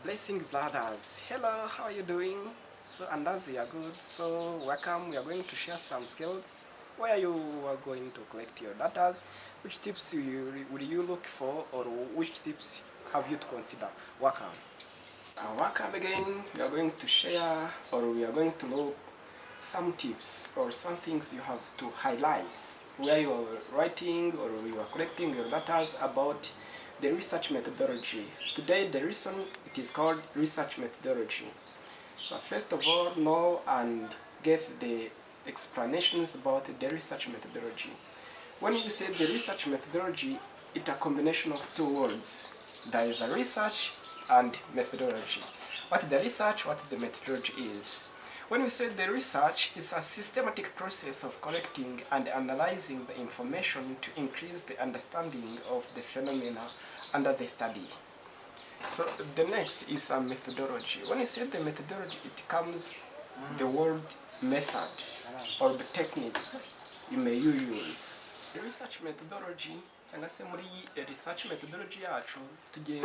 Blessing brothers, hello, how are you doing? So, and as you are good, so welcome. We are going to share some skills where you are going to collect your data. Which tips will you look for, or which tips have you to consider? Welcome. Welcome again. We are going to share, or we are going to look some tips or some things you have to highlight where you are writing or you are collecting your data about the research methodology. Today the reason it is called research methodology. So first of all, know and get the explanations about the research methodology. When you say the research methodology, it's a combination of two words. There is a research and methodology. What the research, what the methodology is. When we say the research is a systematic process of collecting and analyzing the information to increase the understanding of the phenomena under the study. So the next is a methodology. When you say the methodology, it comes the word method or the techniques you may use. Research methodology cyangwa se muri research methodology yacu tugiye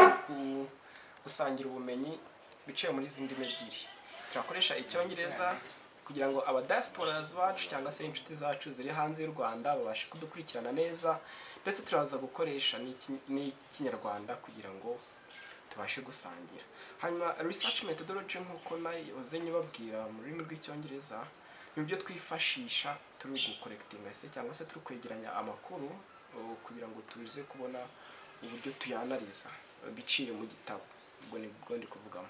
gusangira ubumenyi biciye muri izi ndimi ebyiri. Turakoresha icyongereza kugira ngo aba diasporas bacu cyangwa se inshuti zacu ziri hanze y'u Rwanda babashe kudukurikirana neza, ndetse turaza gukoresha n'ikinyarwanda kugira ngo tubashe gusangira. Hanyuma research methodology nk'uko nayoze nyibabwira mu rurimi rw'icyongereza nibyo twifashisha turi gukolectinga se cyangwa se turi kwegeranya amakuru kugira ngo tuze kubona uburyo tuyanaliza biciye mu gitabo. Ubwo nibwo ndi kuvugamo.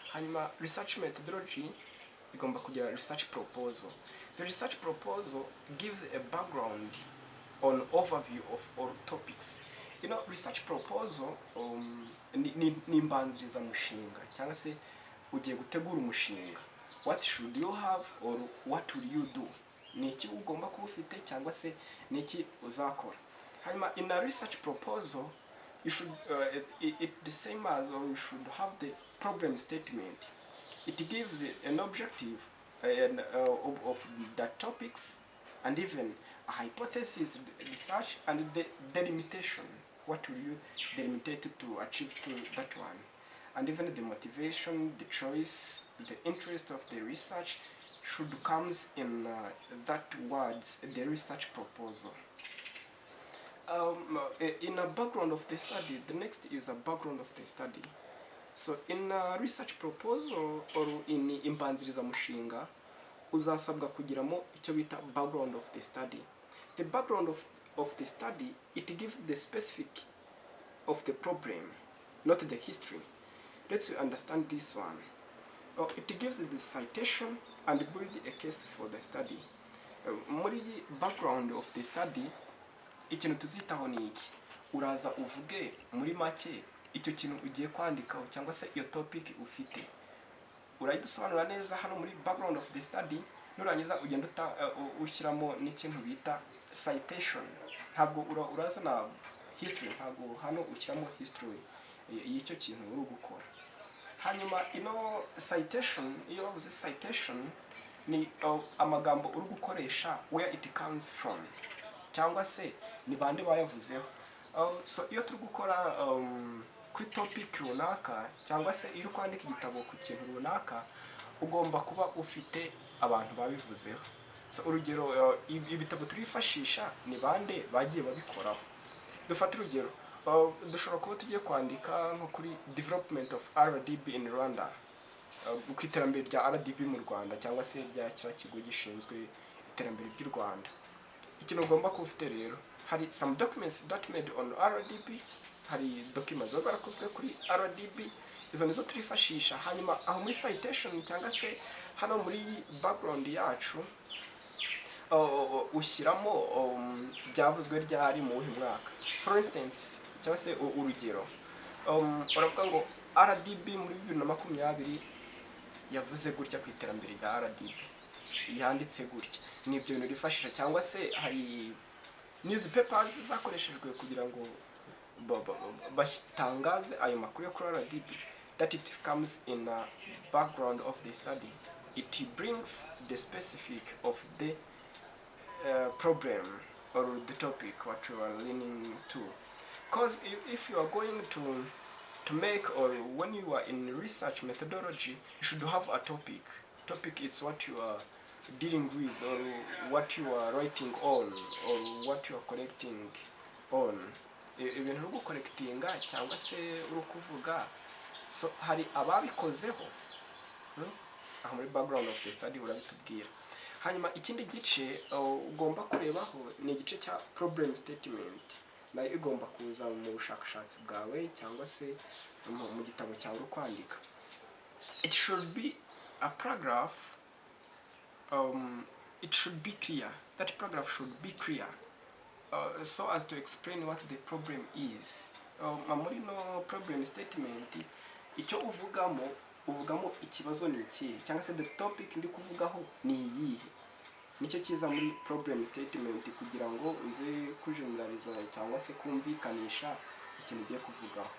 Hanyuma research methodology igomba kugira research proposal. The research proposal gives a background on overview of all topics. You know, research proposal ni imbanziriza mushinga cyangwa se ugiye gutegura umushinga. What should you have or what will you do? Ni iki ugomba kuba ufite cyangwa se ni iki uzakora. Hanyuma in a research proposal you should the same as, or you should have the problem statement. It gives an objective of the topics and even a hypothesis research and the delimitation. What will you delimitate to achieve to that one? And even the motivation, the choice, the interest of the research should comes in that words, the research proposal. In a background of the study, the next is a background of the study. So in a research proposal or in imbanziriza mushinga uzasabwa kugiramo icyo bita background of the study. The background of the study, it gives the specific of the problem, not the history. Let's understand this one. It gives the citation and build a case for the study. Muri background of the study, ikintu tuzitaho ni iki? Uraza uvuge muri make icyo kintu ugiye kwandikaho cyangwa se iyo topic ufite. Urayidusobanura neza hano muri background of the study, nurangiza ugenda ushyiramo n'ikintu bita citation. Ntabwo uraza na history, ntabwo hano ushyiramo history y'icyo kintu uri gukora. Hanyuma ino citation, iyo bavuze citation ni amagambo uri gukoresha where it comes from cyangwa se ni bande bayavuzeho. So iyo turi gukora kuri topic runaka cyangwa se iyo kwandika igitabo ku kintu runaka ugomba kuba ufite abantu babivuzeho. So urugero ibitabo turifashisha ni bande bagiye babikoraho. Dufate urugero, dushobora kuba tugiye kwandika nko kuri development of RDB in Rwanda, ku iterambere rya RDB mu Rwanda cyangwa se rya kira kigo gishinzwe iterambere ry'u Rwanda. Ikintu ugomba kuba ufite rero, hari some documents that made on RDB, hari documents zarakozwe kuri RDB, izo nizo turifashisha. Hanyuma aho muri citation cyangwa se hano muri background yacu ushyiramo byavuzwe ryari mu wuhe mwaka. For instance, cyangwa se urugero, uravuga ngo RDB muri 2020 yavuze gutya ku iterambere rya RDB, yanditse gutya. Nibyo bintu rifashisha, cyangwa se hari newspapers zakoreshejwe kugira ngo batangaze ayo makuru yo kuri RDB. That it comes in a background of the study. It brings the specific of the problem or the topic what you are leaning to. Because if you are going to to make, or when you are in research methodology, you should have a topic. Topic is what you are dealing with, or what you are writing on, or what you are collecting on. Ibintu uri gukorekitinga cyangwa se uri kuvuga, so hari ababikozeho aha muri background of the study urabitubwira. Hanyuma ikindi gice ugomba kurebaho ni igice cya problem statement, nayo igomba kuza mu bushakashatsi bwawe cyangwa se mu gitabo cyawe uri kwandika. It should be a paragraph, it should be clear, that paragraph should be clear, so as to explain what the problem is. Muri no problem statement, icyo uvugamo ikibazo ni iki, cyangwa se the topic ndi kuvugaho ni iyihe. Nicyo kiza muri problem statement, kugira ngo uze kujeneraliza cyangwa se kumvikanisha ikintu ugiye kuvugaho.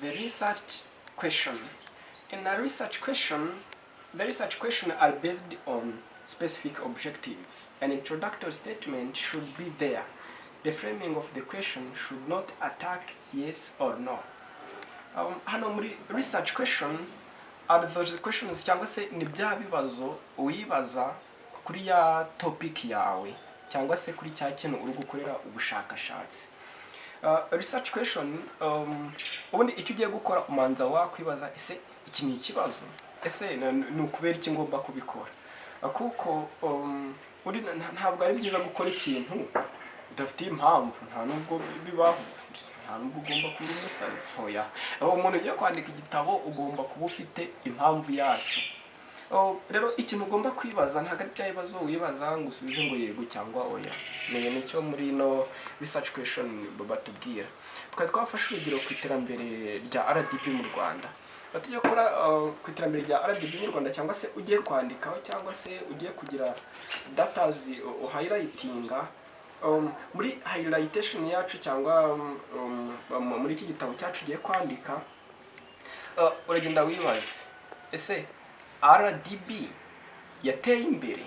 The research question. In a research question, the research questions are based on specific objectives. An introductory statement should be there. The framing of the question should not attack yes or no. Hano muri research question are those questions cyangwa se ni bya bibazo uyibaza kuri ya topic yawe cyangwa se kuri cya kintu uri gukorera ubushakashatsi. Research question, ubundi icyo ugiye gukora umanza wakwibaza, ese iki ni ikibazo, ese ni ukubera iki ngomba kubikora, kuko ntabwo ari byiza gukora ikintu udafite impamvu. Nta nubwo bibaho, nta nubwo ugomba kuba umusazi. Hoya, umuntu ugiye kwandika igitabo ugomba kuba ufite impamvu yacyo. Rero ikintu ugomba kwibaza ntabwo ari bya bibazo wibaza ngo usubize ngo yego cyangwa oya. Nicyo muri no research question batubwira. Twari twafashe urugero ku iterambere rya RDB mu Rwanda. Tujya gukora ku iterambere rya RDB mu Rwanda, cyangwa se ugiye kwandikaho, cyangwa se ugiye kugira data highlightinga. Muri highlightation yacu cyangwa muri iki gitabo cyacu ugiye kwandika, uragenda wibaze, ese RDB yateye imbere?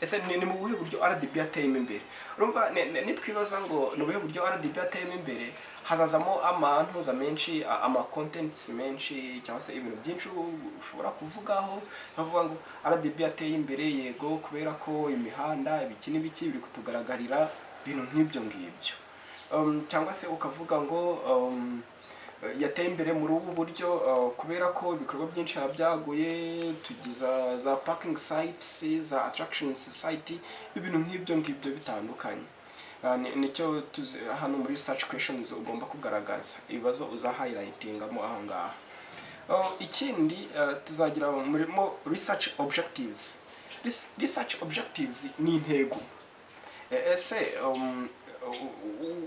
Ese ni mu buhe buryo RDB yateyemo imbere? Urumva nitwibaza ngo ni ubuhe buryo RDB yateyemo imbere, hazazamo amantuza menshi, contents menshi, cyangwa se ibintu byinshi ushobora kuvugaho. Bavuga ngo RDB yateye imbere yego kubera ko imihanda ibiki n'ibiki biri kutugaragarira, ibintu nk'ibyo ngibyo. Cyangwa se ukavuga ngo yateye imbere muri ubu buryo kubera ko ibikorwa byinshi yarabyaguye, tugiza za parking sites, za attraction society, ibintu nk'ibyo ngibyo bitandukanye. Nicyo hano muri research questions ugomba kugaragaza, ibibazo uza highlightingamo aho ngaho. Ikindi tuzagira muri research objectives. Research objectives ni intego. Ese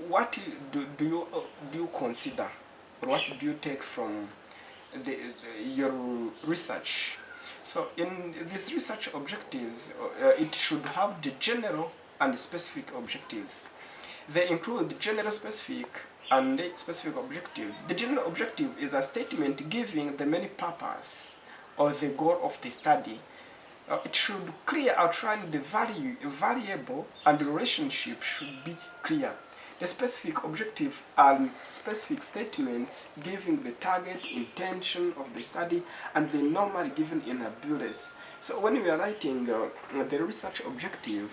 what do you consider, or what do you take from your research? So in these research objectives, it should have the general and specific objectives. They include general, specific, and the specific objective. The general objective is a statement giving the main purpose or the goal of the study. It should clear outline the variable, and the relationship should be clear. The specific objective are specific statements giving the target, intention of the study, and the normally given in a bullets. So when we are writing the research objective,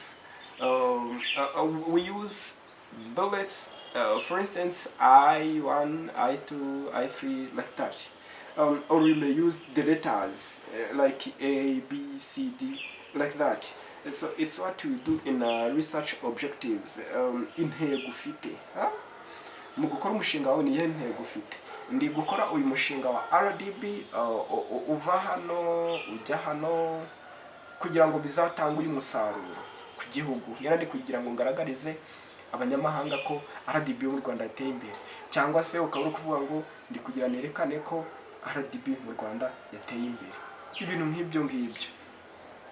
we use bullets, for instance, I1, I2, I3, like that. Or we may use the letters like A, B, C, D, like that. So it's what we do in research objectives. Intego ufite, mu gukora umushinga wawe niye ntego ufite. Ndi gukora uyu mushinga wa RDB, uva hano ujya hano kugira ngo bizatange uyu musaruro ku gihugu. Yarandi kugira ngo ngaragarize abanyamahanga ko RDB mu Rwanda yateye imbere, cyangwa se ukaba kuvuga ngo ndi kugira nerekane ko RDB mu Rwanda yateye imbere. Ibintu nk'ibyo ngibyo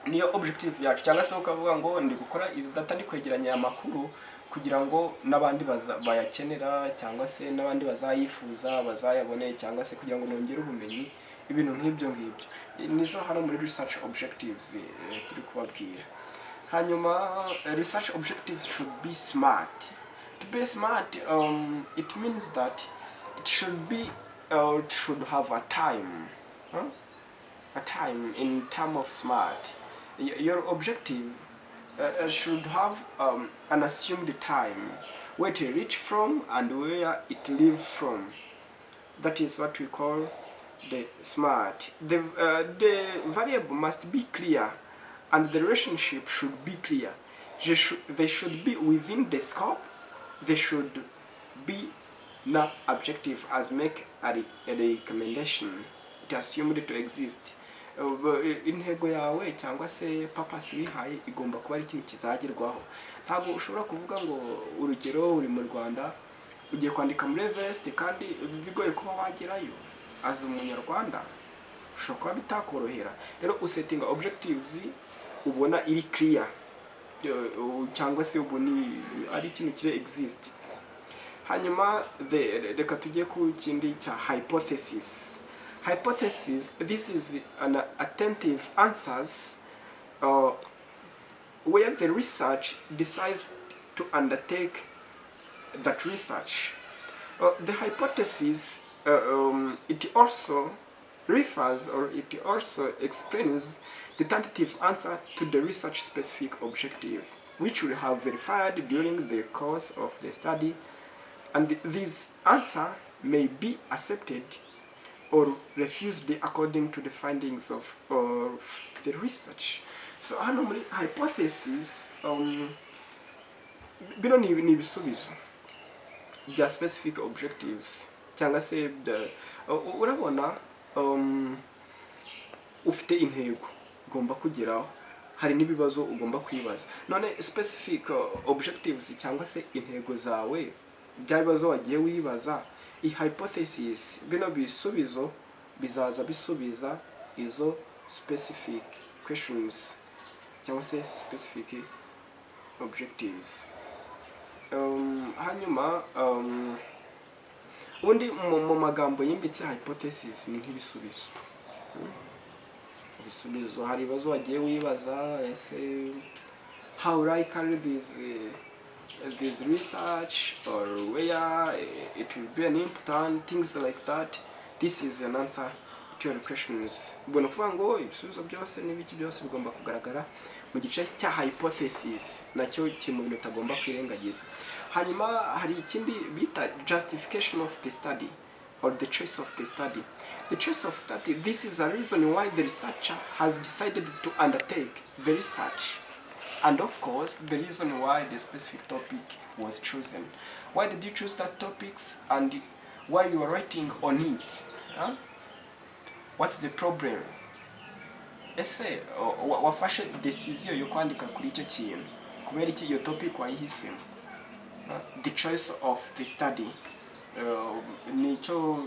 niyo objective yacu, cyangwa se ukavuga ngo ndi gukora izi data ndi kwegeranya amakuru kugira ngo nabandi bayakenera, cyangwa se nabandi bazayifuza bazayabone, cyangwa se kugira ngo nongere ubumenyi. Ibintu nk'ibyo ngibyo nizo hano muri research objectives turi kubabwira. Hanyuma research objectives should be smart. To be smart, it means that it should be it should have a time, huh? A time in term of SMART. Your objective should have an assumed time, where it reach from and where it leave from. That is what we call the SMART. The variable must be clear, and the relationship should be clear. They should be within the scope. They should be not objective as make a recommendation. It assumed to exist. Intego yawe cyangwa se purpose wihaye igomba kuba ari ikintu kizagerwaho. Ntabwo ushobora kuvuga ngo urugero uri mu Rwanda ugiye kwandika muri Everest kandi bigoye kuba wagerayo as umunyarwanda, ushobora kuba bitakorohera. Rero usettinga objectives ubona iri clear, cyangwa se ubuni ari ikintu kire exist. Hanyuma reka tujye ku kindi cya hypothesis. Hypothesis, this is an attentive answers where the research decides to undertake that research. The hypothesis, it also refers or it also explains the tentative answer to the research specific objective, which we have verified during the course of the study, and this answer may be accepted or refused according to the findings of the research. So hano muri hypothesis, bino ni ibisubizo bya specific objectives cyangwa se urabona ufite intego ugomba kugeraho, hari n'ibibazo ugomba kwibaza. None specific objectives cyangwa se intego zawe bya bibazo wagiye wibaza, i hypothesis bino bisubizo bizaza bisubiza izo specific questions cyangwa se specific objectives. Hanyuma ubundi mu magambo yimbitse hypothesis ni nk'ibisubizo. Ibisubizo hari ibibazo wagiye wibaza, ese how likely this research or where it will be an important, things like that. This is an answer to your questions. Ubona kuvuga ngo ibisubizo byose n'ibiki byose bigomba kugaragara mu gice cya hypothesis, nacyo kintu bintu utagomba kwirengagiza. Hanyuma hari ikindi bita justification of the study or the choice of the study. The choice of study, this is a reason why the researcher has decided to undertake the research. And of course, the reason why the specific topic was chosen. Why did you choose that topics and why you are writing on it? Huh? What's the problem? Ese wafashe decision yo kwandika kuri icyo kintu kubera iki iyo topic wayihisemo. The choice of the study. Nicyo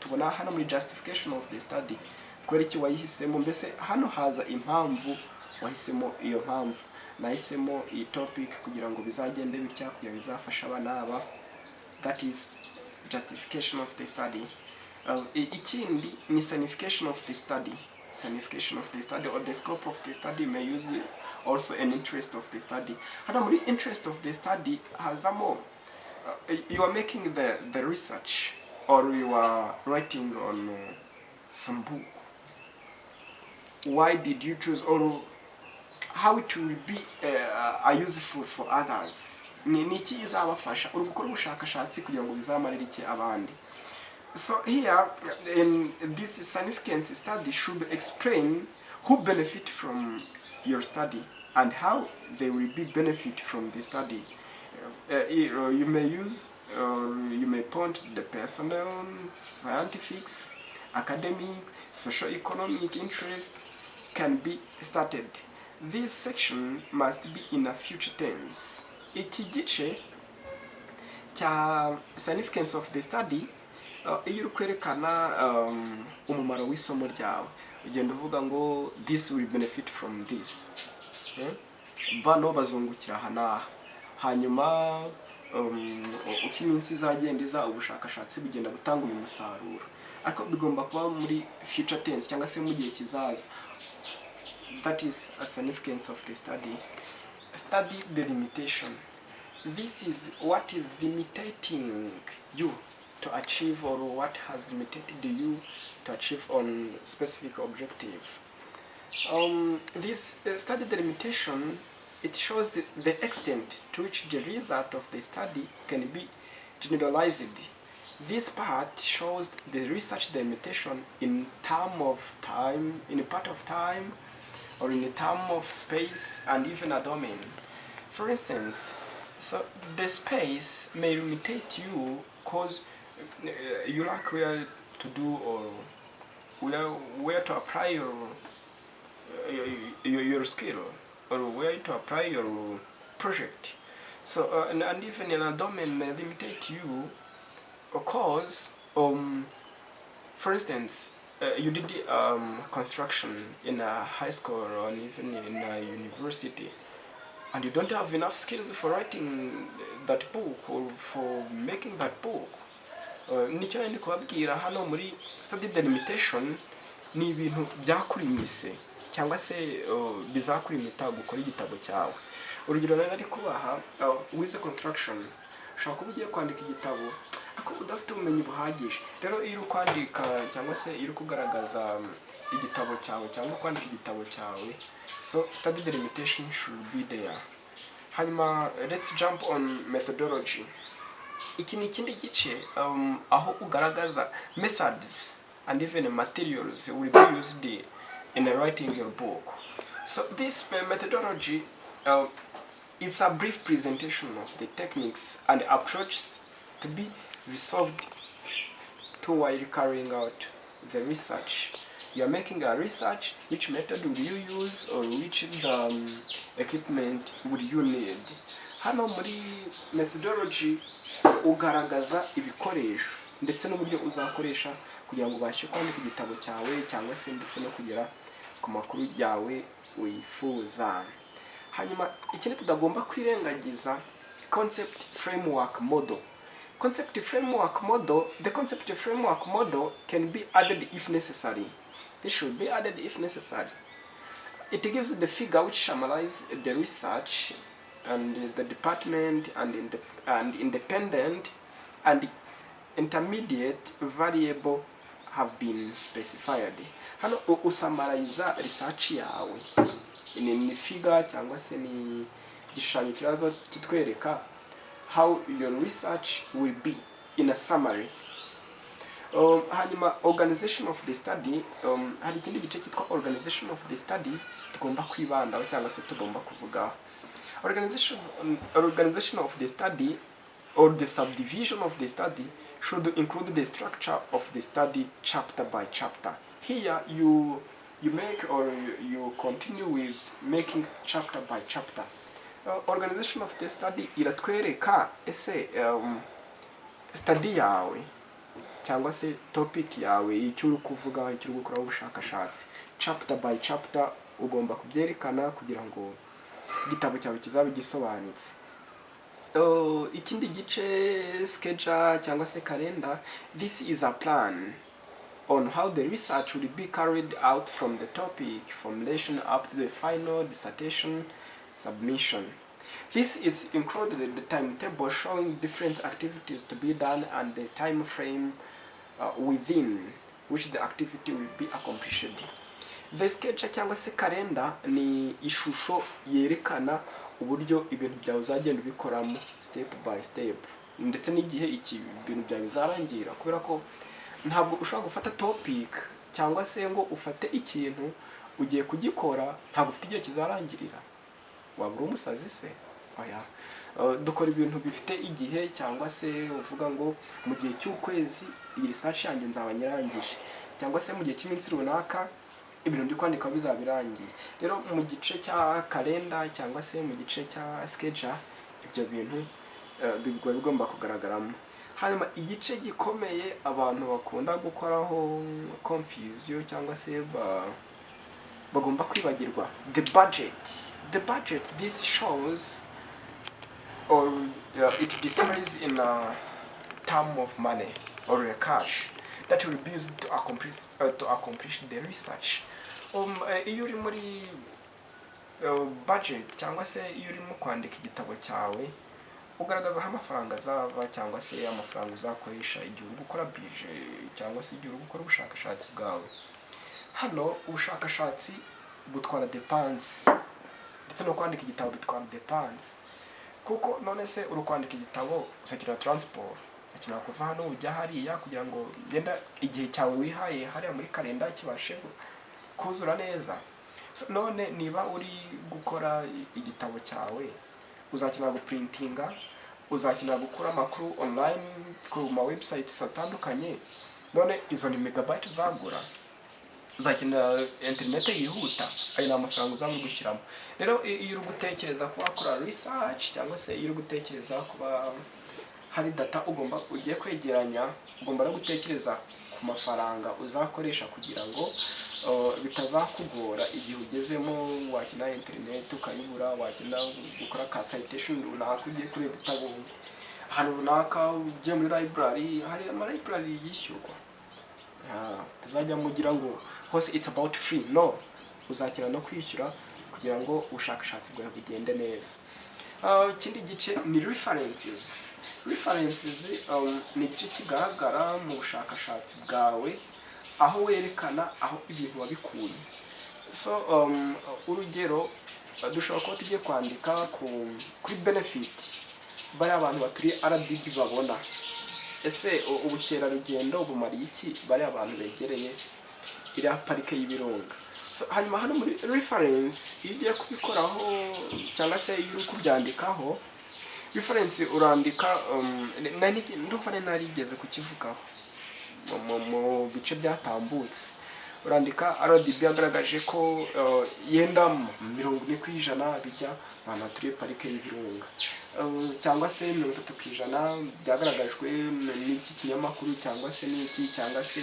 tubona hano muri justification of the study. Kubera iki wayihisemo, mbese hano haza impamvu wahisemo iyo mpamvu. Nahisemo iyi topic kugira ngo bizagende bitya kugira bizafasha abana aba. That is justification of the study. Ikindi ni signification of the study. Signification of the study or the scope of the study may use also an interest of the study. Hata muri interest of the study hazamo you are making the research or you are writing on some book. Why did you choose or how it will be useful for others? Niki izabafasha uri gukora ubushakashatsi kugira ngo bizamarire iki abandi. So here in this significance study should explain who benefit from your study and how they will be benefit from the study. You may use you may point the personal, scientifics, academic, socio-economic interests can be started. This section must be in a future tense. Iki gice cya significance of the study, iyo uri kwerekana umumaro w'isomo ryawe ugenda uvuga ngo this will benefit from this. Bano bazungukira hanaha. Hanyuma uko iminsi izagendeza ubushakashatsi bugenda butanga uyu musaruro, ariko bigomba kuba muri future tense cyangwa se mu gihe kizaza. That is a significance of the study. Study the limitation. This is what is limiting you to achieve, or what has limited you to achieve on specific objective. This study delimitation, it shows the extent to which the result of the study can be generalized. This part shows the research delimitation in term of time, in a part of time, or in a term of space, and even a domain. For instance, so the space may limitate you because you lack where to do, or where to apply your skill, or where to apply your project. So and even in a domain may limitate you because for instance, you did construction in a high school or even in a university, and you don't have enough skills for writing that book or for making that book. Nicyo nari kubabwira hano muri study delimitation, ni ibintu byakurimise cyangwa se bizakurimita gukora igitabo cyawe. Urugero nari kubaha wize construction, ushaka kuba ugiye kwandika igitabo ako udafite ubumenyi buhagije. Rero iyo kwandika cyangwa se iyo kugaragaza igitabo cyawe cyangwa kwandika igitabo cyawe, so study delimitation should be there. Hanyuma let's jump on methodology. Iki ni ikindi gice aho ugaragaza methods and even materials will be used in writing your book. So this methodology is a brief presentation of the techniques and approaches to be resolved to while carrying out the research. You are making a research, which method would you use, or which equipment would you need. Hano muri methodology ugaragaza ibikoresho ndetse n'uburyo uzakoresha kugira ngo ubashe kwandika igitabo cyawe cyangwa se ndetse no kugera ku makuru yawe wifuza. Hanyuma ikindi tutagomba kwirengagiza concept framework model. Concept framework model, the concept framework model can be added if necessary. This should be added if necessary. It gives the figure which summarizes the research and the department and independent and intermediate variable have been specified. Hano usummariza research yawe ni figure cyangwa se ni igishushanyo kiraza kitwereka how your research will be in a summary. Hanyuma organization of the study, hari ikindi gice cyitwa organization of the study tugomba kwibandaho cyangwa se tugomba kuvuga. Organization of the study or the subdivision of the study should include the structure of the study chapter by chapter. Here you make or you continue with making chapter by chapter. Organization of the study iratwereka ese study yawe cyangwa se topic yawe icyo uri kuvuga, icyo uri gukora ubushakashatsi, chapter by chapter ugomba kubyerekana kugira ngo igitabo cyawe kizabe gisobanutse. Ikindi gice schedule cyangwa se calendar, this is a plan on how the research will be carried out from the topic formulation up to the final dissertation submission. This is included the timetable showing different activities to be done and the time frame within which the activity will be accomplished. The schedule cyangwa se calendar ni ishusho yerekana uburyo ibintu byawe uzagenda ubikoramo step by step, ndetse n'igihe iki ibintu byawe bizarangira, kubera ko ntabwo ushobora gufata topic cyangwa se ngo ufate ikintu ugiye kugikora ntabwo ufite igihe kizarangirira. Wabura umusazi se? Oya. Dukora ibintu bifite igihe, cyangwa se uvuga ngo mu gihe cy'ukwezi iyi research yanjye nzaba nyirangije, cyangwa se mu gihe cy'iminsi runaka ibintu ndi kwandika bizabirangiye. Rero mu gice cya calendar cyangwa se mu gice cya schedule ibyo bintu bigomba kugaragaramo. Hanyuma igice gikomeye abantu bakunda gukoraho confusion cyangwa se bagomba kwibagirwa, the budget. The budget, this shows or it displays in a term of money or a cash that will be used to accomplish the research. Iyo uri muri budget cyangwa se iyo urimo kwandika igitabo cyawe, ugaragaza aho amafaranga azava cyangwa se amafaranga uzakoresha igihe uri gukora bije cyangwa se igihe uri gukora ubushakashatsi bwawe. Hano ubushakashatsi butwara depanse ndetse no kwandika igitabo bitwara depanse, kuko none se uri kwandika igitabo uzakenera transport, uzakenera kuva hano ujya hariya kugira ngo genda igihe cyawe wihaye hariya muri kalenda kibashe kuzura neza. None niba uri gukora igitabo cyawe uzakenera guprintinga, uzakenera gukora amakuru online ku ma websites atandukanye, none izo ni megabyte uzagura, uzakenera internet yihuta, ayo ni amafaranga uzaba uri gushyiramo. Rero iyo uri gutekereza kuba wakora research cyangwa se iyo uri gutekereza kuba hari data ugiye kwegeranya, ugomba no gutekereza ku mafaranga uzakoresha kugira ngo bitazakugora igihe ugezemo wakenera internet ukayibura, wakenera gukora ka citation runaka ugiye kureba utabonye, ahantu runaka ugiye muri library, hari ama library yishyurwa, tuzajya mugira ngo hose it's about free, no, uzakira no kwishyura kugira ngo ubushakashatsi bwawe bugende neza. Ikindi gice ni references. References ni igice kigaragara mu bushakashatsi bwawe aho werekana aho ibintu wabikuye. So urugero dushobora kuba tugiye kwandika kuri benefit bari abantu baturiye RDB babona, ese ubukerarugendo bumariye iki bari abantu begereye iriya parike y'ibirunga. Hanyuma hano muri reference iyo ugiye kubikoraho cyangwa se iyo uri kubyandikaho, reference urandika ndumva narigeze kukivugaho mu bice byatambutse, urandika RDB yagaragaje ko yenda 40% bijya abantu baturiye parike y'ibirunga, cyangwa se 30% byagaragajwe n'iki kinyamakuru cyangwa se n'iki, cyangwa se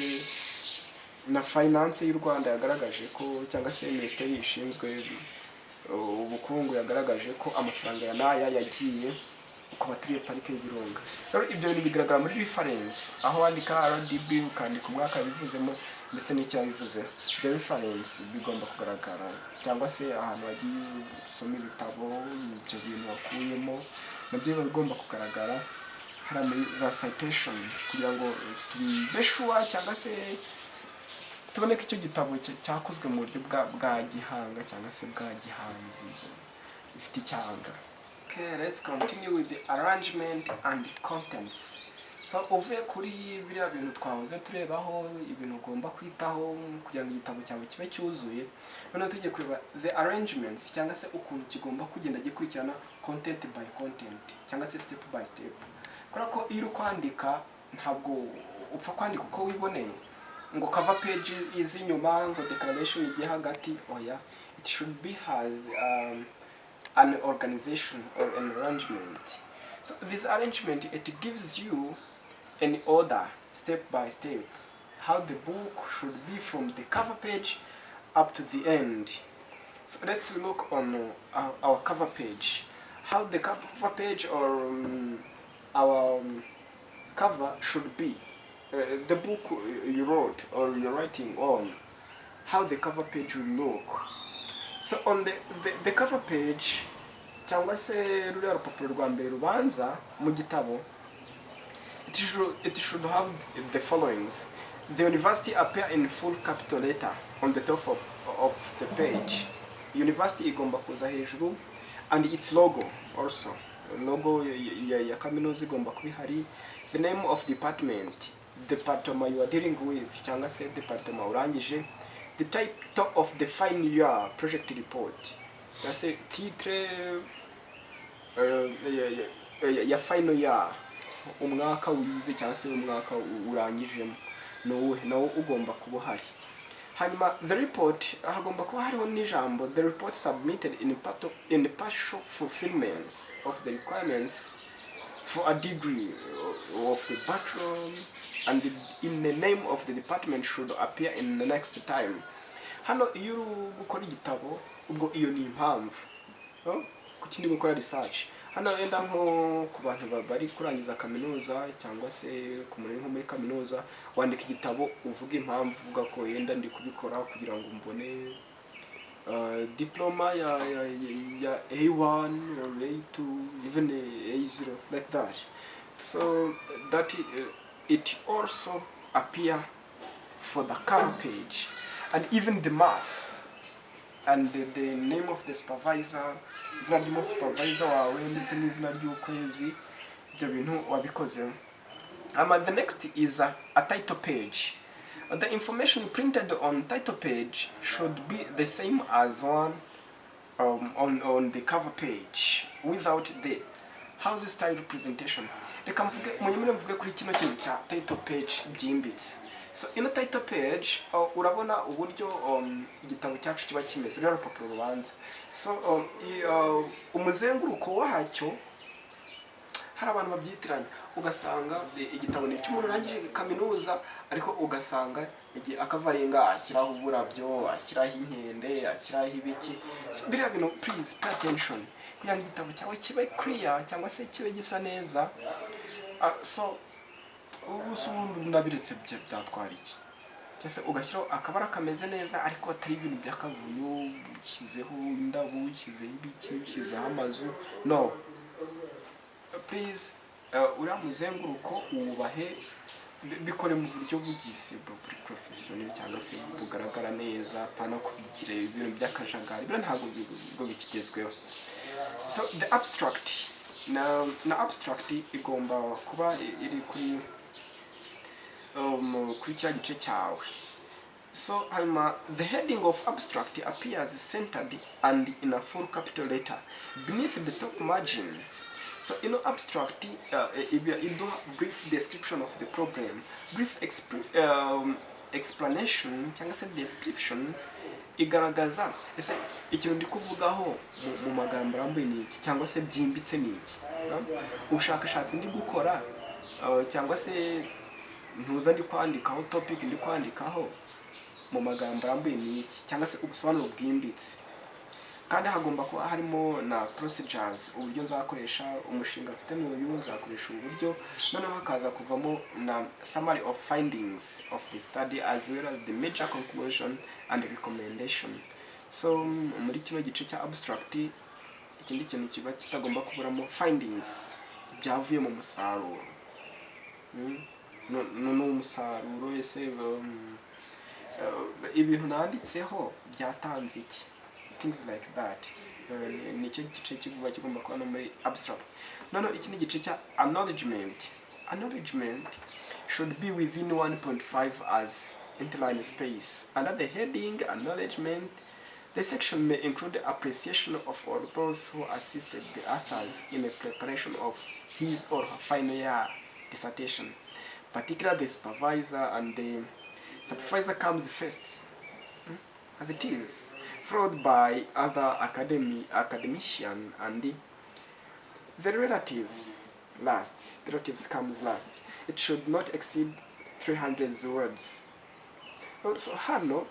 na finance y'u Rwanda yagaragaje ko, cyangwa se minisiteri ishinzwe ubukungu yagaragaje ko amafaranga ya naya yagiye ku baturiye parike y'ibirunga. Rero ibyo bintu bigaragara muri reference aho wandika RDB ukandika umwaka bivuzemo ndetse n'icyabivuze. Ibyo reference bigomba kugaragara, cyangwa se ahantu wagiye usoma ibitabo ibyo bintu wakuyemo nabyo bigomba kugaragara hari muri za citation kugira ngo tubeshua cyangwa se tubone ko icyo gitabo cyakozwe mu buryo bwa gihanga cyangwa se bwa gihanzi bifite icyanga. Okay, let's continue with the arrangement and contents. So uvuye kuri biriya bintu twahoze turebaho ibintu ugomba kwitaho kugira ngo igitabo cyawe kibe cyuzuye, none tujye kureba the arrangements cyangwa se ukuntu kigomba kugenda gikurikirana content by content cyangwa se step by step. Kubera ko iyo uri kwandika ntabwo upfa kwandika uko wiboneye ngo cover page izi nyuma ngo declaration igiye hagati, oya, it should be has an organization or an arrangement. So this arrangement, it gives you an order step by step how the book should be from the cover page up to the end. So let's look on our cover page, how the cover page or our cover should be. The book you wrote or you're writing on, how the cover page will look. So on the cover page cyangwa se ruriya rupapuro rwa mbere rubanza mu gitabo, it should have the followings. The university appear in full capital letter on the top of the page. University igomba kuza hejuru, and its logo also, logo ya kaminuza igomba kuba hari. The name of department you are dealing with cyangwa se department urangije. The title of the final year project report, that's a titre ya final year, umwaka wize cyangwa se umwaka urangijemo no ugomba kuba uhari. Hanyuma the report hagomba kuba hariho n'ijambo the report submitted in partial fulfillments of the requirements for a degree of the bachelor, and in the name of the department should appear in the next time. Hano iyo gukora igitabo ubwo iyo ni impamvu kuki ndi gukora research. Hano wenda nko ku bantu bari kurangiza kaminuza cyangwa se ku muntu nko muri kaminuza, wandika igitabo uvuga impamvu, uvuga ko yenda ndi kubikora kugira ngo mbone diploma ya A1 or A2, even A0, like that. So that it also appear for the cover page, and even the math and the name of the supervisor, izina ry'umu supervisor wawe ndetse n'izina ry'ukwezi, ibyo bintu wabikoze. The next is a title page. The information printed on title page should be the same as one on the cover page without the house style presentation. Reka mvuge kuri kino kintu cya title page byimbitse. So ino title page urabona uburyo igitabo cyacu kiba kimeze, rero urupapuro rubanza. So umuzenguruko wacyo hari abantu babyitiranya, ugasanga igitabo ni cy'umuntu urangije kaminuza, ariko ugasanga akavaringa ashyiraho uburabyo, ashyiraho inkende, ashyiraho ibiki. So biriya bintu, please pay attention kugira ngo igitabo cyawe kibe clear cyangwa se kibe gisa neza. So ubundi nabiretse byatwara iki? Cyese ugashyiraho akabara kameze neza, ariko atari ibintu by'akavuyo, ushyizeho indabo, ushyizeho ibiki, ushyizeho amazu. No, please uriya muzenguruko wubahe, bikore mu buryo bugize buri professional cyangwa se bugaragara neza, pana kubigira ibintu by'akajagari, byo ntabwo bikigezweho. So the abstract na abstract igomba kuba iri kuri cya gice cyawe. So the heading of abstract appears centered and in a full capital letter beneath the top margin. So abstract iduha brief description of the problem, brief explanation cyangwa se description, igaragaza ese ikintu ndi kuvugaho mu magambo arambuye ni iki cyangwa se byimbitse ni iki, ubushakashatsi ndi gukora cyangwa se ntuza ndi kwandikaho, topic ndi kwandikaho mu magambo arambuye ni iki, cyangwa se ubusobanuro bwimbitse. Kandi hagomba kuba harimo na procedures, uburyo nzakoresha umushinga mfite n'uyu, nzakoresha uburyo, noneho hakaza kuvamo na summary of findings of the study as well as the major conclusion and recommendation. So muri kino gice cya abstract, ikindi kintu kiba kitagomba kuburamo findings, byavuye mu musaruro. Umusaruro ese ibintu nanditseho byatanze iki, things like that. Nicyo gice kigomba kuba no muri abstract. Noneho ikindi gice cya acknowledgement. Acknowledgement should be within 1.5 as interline space. Under the heading acknowledgement, the section may include appreciation of all those who assisted the authors in the preparation of his or her final year dissertation, particularly the supervisor, and the supervisor comes first, as it is, followed by other academician, and the relatives last. The relatives comes last. It should not exceed 300 words. So hano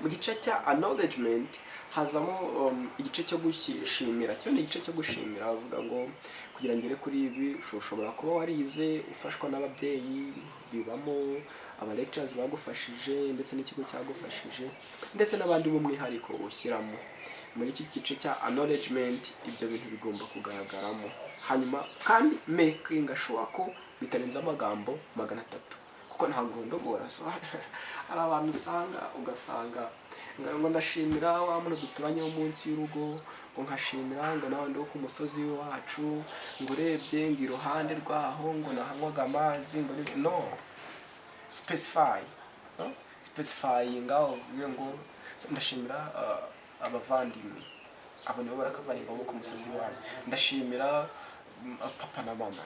mu gice cya acknowledgement hazamo igice cyo gushimira. Cyo ni igice cyo gushimira, bavuga ngo kugira ngere kuri ibi ushobora kuba warize ufashwa n'ababyeyi, bibamo aba lectures bagufashije ndetse n'ikigo cyagufashije ndetse n'abandi b'umwihariko ushyiramo. Muri iki gice cya acknowledgement ibyo bintu bigomba kugaragaramo. Hanyuma kandi making sure ko bitarenza amagambo 300, kuko ntabwo ndogora. So hari abantu ugasanga ngo ndashimira wa muntu duturanye wo munsi y'urugo, ngo nkashimira ngo n'abandi bo ku musozi wacu, ngo urebye ngo iruhande rwaho ngo nahanywaga amazi, ngo no, specify, specifying ngo ndashimira abavandimwe, abo nibo barakavaringa bo ku musozi wanyu. Ndashimira papa na mama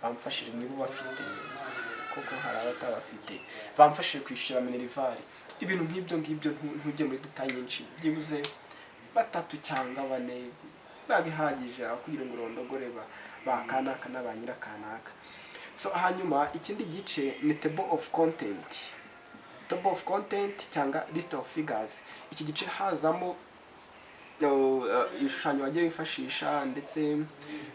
bamfashije, nibo bafite koko hari abatabafite, bamfashije kwishyura minerivare. Ibintu nk'ibyo ntujye muri detail nyinshi, byibuze 3 cyangwa 4 babihagije kugira ngo urondogore bakanaka n'abanyira kanaka. So hanyuma ikindi gice ni table of content. Table of content cyangwa list of figures. Iki gice hazamo ibishushanyo bagiye bifashisha ndetse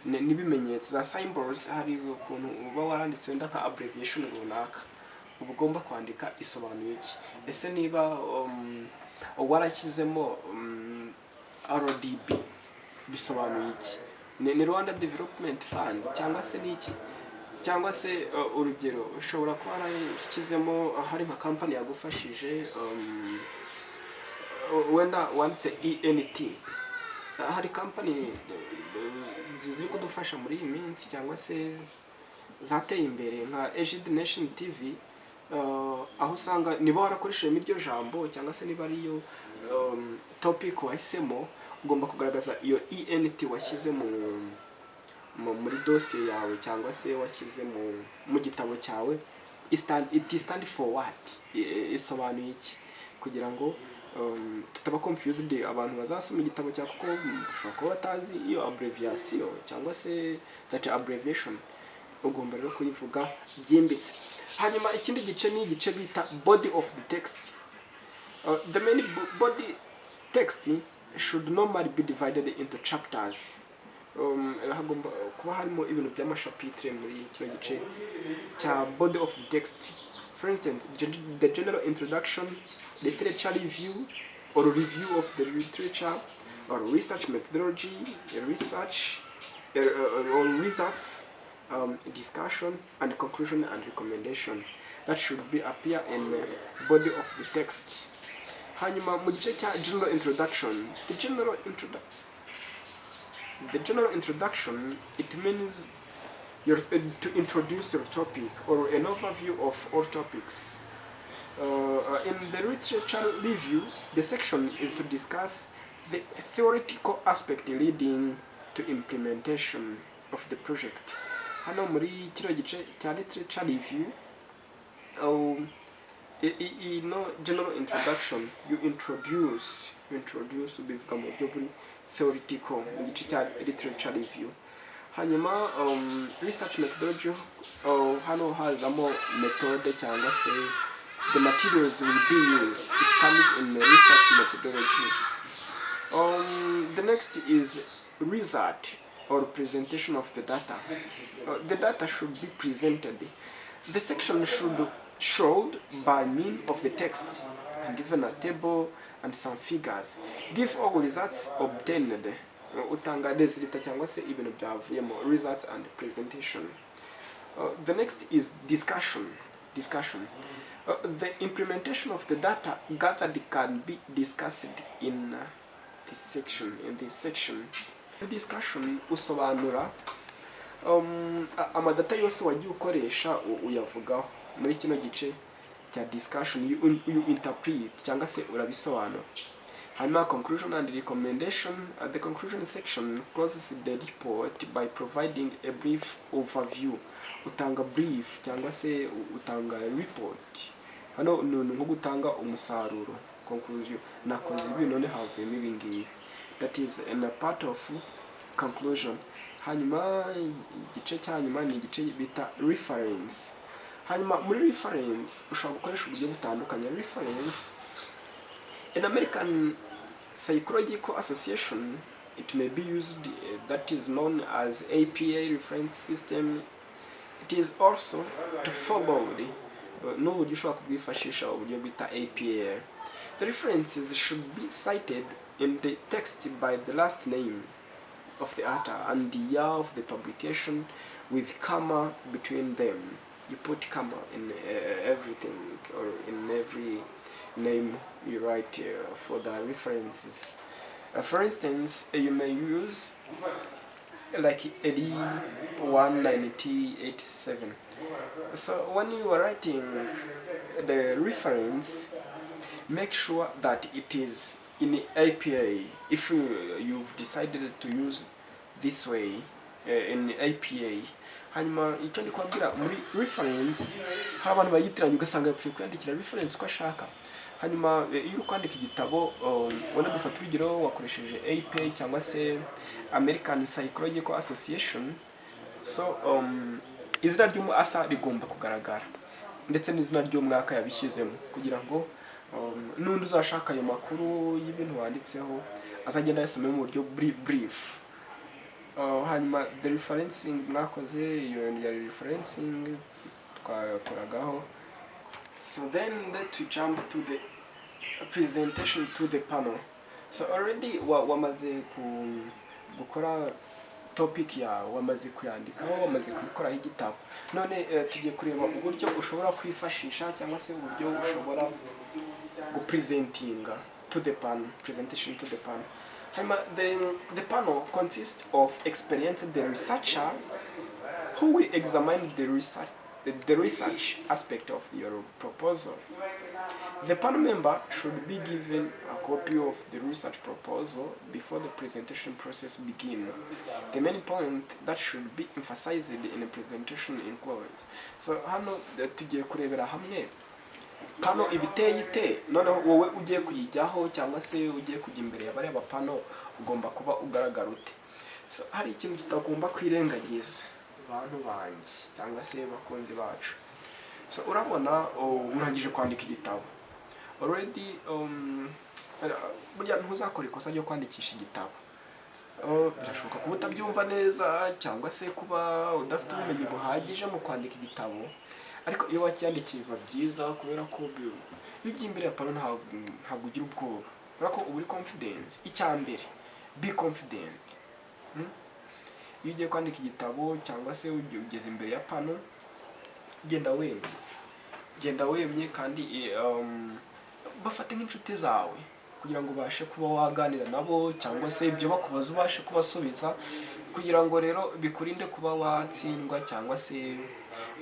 n'ibimenyetso za symbols. Hari ukuntu uba waranditse wenda nka abbreviation runaka, uba ugomba kwandika isobanuye iki. Ese niba warashyizemo RDB bisobanuye iki? Ni Rwanda Development Fund cyangwa se ni iki? Cyangwa se urugero ushobora kuba warashyizemo hari nka company yagufashije wenda wanditse ENT, hari company ziri kudufasha muri iyi minsi cyangwa se zateye imbere nka Egid Nation TV, aho usanga niba warakoresheje iryo jambo cyangwa se niba ariyo topic wahisemo, ugomba kugaragaza iyo ENT washyize muri dosiye yawe cyangwa se washyize mu gitabo cyawe. It stand for what? Isobanuye iki? Kugira ngo tutaba confused abantu bazasoma igitabo cyawe, kuko bashobora kuba batazi iyo abbreviation cyangwa se that abbreviation. Ugomba rero kuyivuga byimbitse. Hanyuma ikindi gice ni igice bita body of the text. The main body text should normally be divided into chapters. Hagomba kuba harimo ibintu by'amashapitre muri kino gice cya body of the text. For instance, the general introduction, literature review or review of the literature, or research methodology, research or results, discussion and conclusion and recommendation. That should be appear in the body of the text. Hanyuma mu gice cya general introduction, the general introduction, it means to introduce your topic or an overview of all topics. In the literature review, the section is to discuss the theoretical aspect leading to implementation of the project. Hano muri kino gice cya literature review, general introduction, you introduce bivuga mu buryo buri theoretical mu gice cya literature review. Hanyuma research methodology, hano hazamo method cyangwa se the materials will be used. It comes in the research methodology. The next is result or presentation of the data. The data should be presented. The section should showed by means of the text and even a table and some figures. Give all results obtained. Utanga results cyangwa se ibintu byavuyemo, results and presentation. The next is discussion. The implementation of the data gathered can be discussed in this section. Discussion usobanura amadata yose wagiye ukoresha uyavugaho muri kino gice cya discussion. You interpret cyangwa se urabisobanura. Hanyuma conclusion and recommendation. The conclusion section closes the report by providing a brief overview. Utanga brief cyangwa se utanga report. Hano nko gutanga umusaruro, conclusion. Nakoze ibi none havuyemo ibi ngibi. That is in a part of conclusion. Hanyuma igice cyanyuma ni igice bita reference. Hanyuma muri reference ushobora gukoresha uburyo butandukanye. Reference, in American Psychological Association, it may be used, that is known as APA reference system. It is also to follow n'uburyo ushobora kubwifashisha uburyo bita APA. The references should be cited in the text by the last name of the author and the year of the publication with comma between them. You put comma in everything, or in every name you write for the references. For instance, you may use like AD 19087. So when you are writing the reference, make sure that it is in APA. If you've decided to use this way in APA, hanyuma icyo ndi kwabwira muri reference, hari abantu bayitiranya ugasanga yapfuye kwandikira reference uko ashaka. Hanyuma iyo uri kwandika igitabo, wenda dufata urugero wakoresheje APA cyangwa se American Psychological Association, so izina ry'umuauthor rigomba kugaragara ndetse n'izina ry'umwaka yabishyizemo, kugira ngo n'undi uzashaka ayo makuru y'ibintu wanditseho azagenda yasome mu buryo brief. Hanyuma the referencing mwakoze, iyo yari referencing twakoragaho. So then let we jump to the presentation to the panel. So already wamaze gukora topic yawe, wamaze kuyandikaho, wamaze kubikoraho igitabo. None tugiye kureba uburyo ushobora kwifashisha cyangwa se uburyo ushobora gupresentinga to the panel, presentation to the panel. The panel consists of experienced researchers who will examine the research aspect of your proposal. The panel member should be given a copy of the research proposal before the presentation process begins. The main point that should be emphasized in the presentation includes. So hano tugiye kurebera hamwe pano ibiteye ite, noneho wowe ugiye kuyijyaho cyangwa se ugiye kujya imbere y'abareba pano ugomba kuba ugaragara ute. So hari ikintu tutagomba kwirengagiza abantu banjye cyangwa se bakunzi bacu. So urabona urangije kwandika igitabo already, burya ntuzakora ikosa ryo kwandikisha igitabo. Birashoboka kuba utabyumva neza cyangwa se kuba udafite ubumenyi buhagije mu kwandika igitabo, ariko iyo wakiyandikiye biba byiza kubera ko iyo ugiye imbere ya pano ntabwo ugira ubwoba, kubera ko uba uri confidence. Icyambere, be confident. Iyo ugiye kwandika igitabo cyangwa se ugeze imbere ya pano, genda wemye kandi bafate nk'inshuti zawe kugira ngo ubashe kuba waganira nabo, cyangwa se ibyo bakubaza ubashe kubasubiza, kugira ngo rero bikurinde kuba watsindwa cyangwa se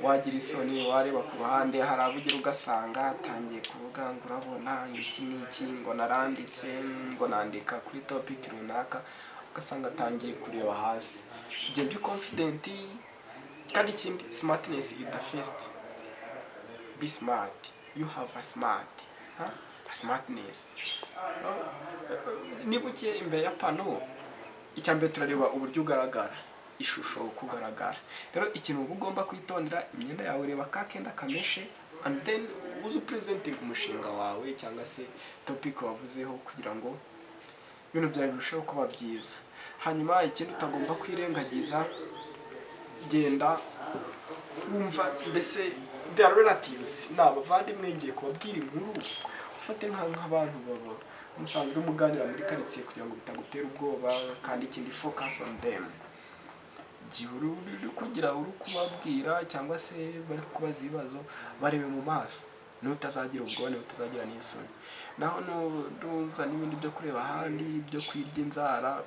wagira isoni wareba ku ruhande. Hari abugira ugasanga atangiye kuvuga ngo urabona iki n'iki, ngo naranditse, ngo nandika kuri topic runaka, ugasanga atangiye kureba hasi. Be confident, kandi ikindi, smartness is the first. Be smart. You have a smartness. Niba ugiye imbere ya pano, icyambere turareba uburyo ugaragara, ishusho uko ugaragara. Rero ikintu ugomba kwitondera, imyenda yawe reba kakenda kameshe, and then uze presenting umushinga wawe cyangwa se topic wavuzeho kugira ngo ibintu byawe birusheho kuba byiza. Hanyuma ikintu utagomba kwirengagiza, genda wumva mbese their relatives, n'abavandimwe ngiye kubabwira inkuru, ufate nk'abantu baba musanzwe muganira muri quartier kugira ngo bitagutera ubwoba. Kandi ikindi, focus on them. Kugira uri kubabwira cyangwa se bari kubaza ibibazo, barebe mu maso, n'utazagira ubwoba, n'utazagira n'isoni. Naho ndumva n'ibindi byo kureba ahandi, byo kwirya inzara,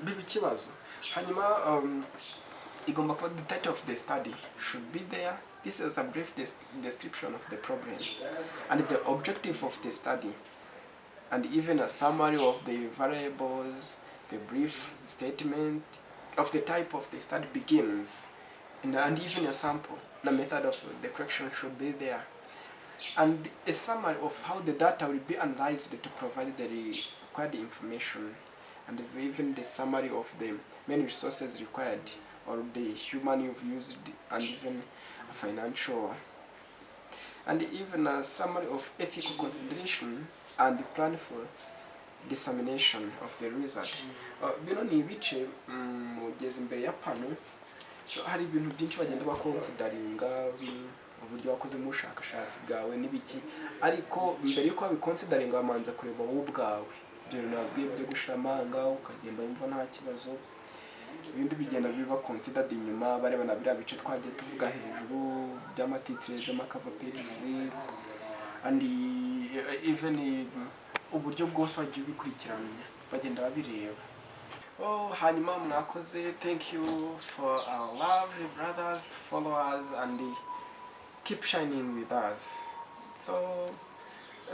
biba ikibazo. Hanyuma igomba kuba, the title of the study should be there. This is a brief description of the problem and the objective of the study, and even a summary of the variables. The brief statement of the type of the study begins, and even a sample. The method of the correction should be there, and a summary of how the data will be analyzed to provide the required information, and even the summary of the main resources required, or the human you've used, and even a financial, and even a summary of ethical consideration and the plan for dissemination of the result. Bino ni ibice mugeze imbere ya pano. So hari ibintu byinshi bagenda bakonsidaringa, uburyo wakoze mu bushakashatsi bwawe n'ibiki, ariko mbere yuko babikonsidaringa bamanza kureba wowe ubwawe. Ibyo nabwiye byo gushamanga ukagenda wumva nta kibazo, ibindi bigenda biba considered inyuma, bareba na biriya bice twagiye tuvuga hejuru by'amatitire, by'amakava pages, and even uburyo bwose wagiye ubikurikirana bagenda babireba. Hanyuma mwakoze. Thank you for our lovely brothers to follow us and keep shining with us. So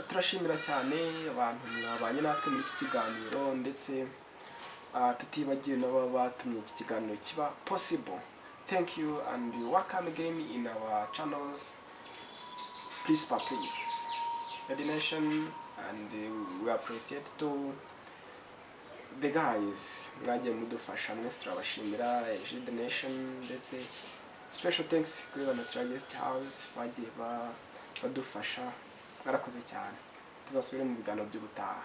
turashimira cyane abantu mwabanye natwe muri iki kiganiro, ndetse tutibagiwe n'ababa batumye iki kiganiro kiba possible. Thank you and welcome again in our channels. Please, the donation, and we appreciate to the guys mwagiye mudufasha mwese, turabashimira donation, ndetse special thanks kuri Rwanda Guest House bagiye badufasha. Mwarakoze cyane, tuzasubire mu biganiro by'ubutaha.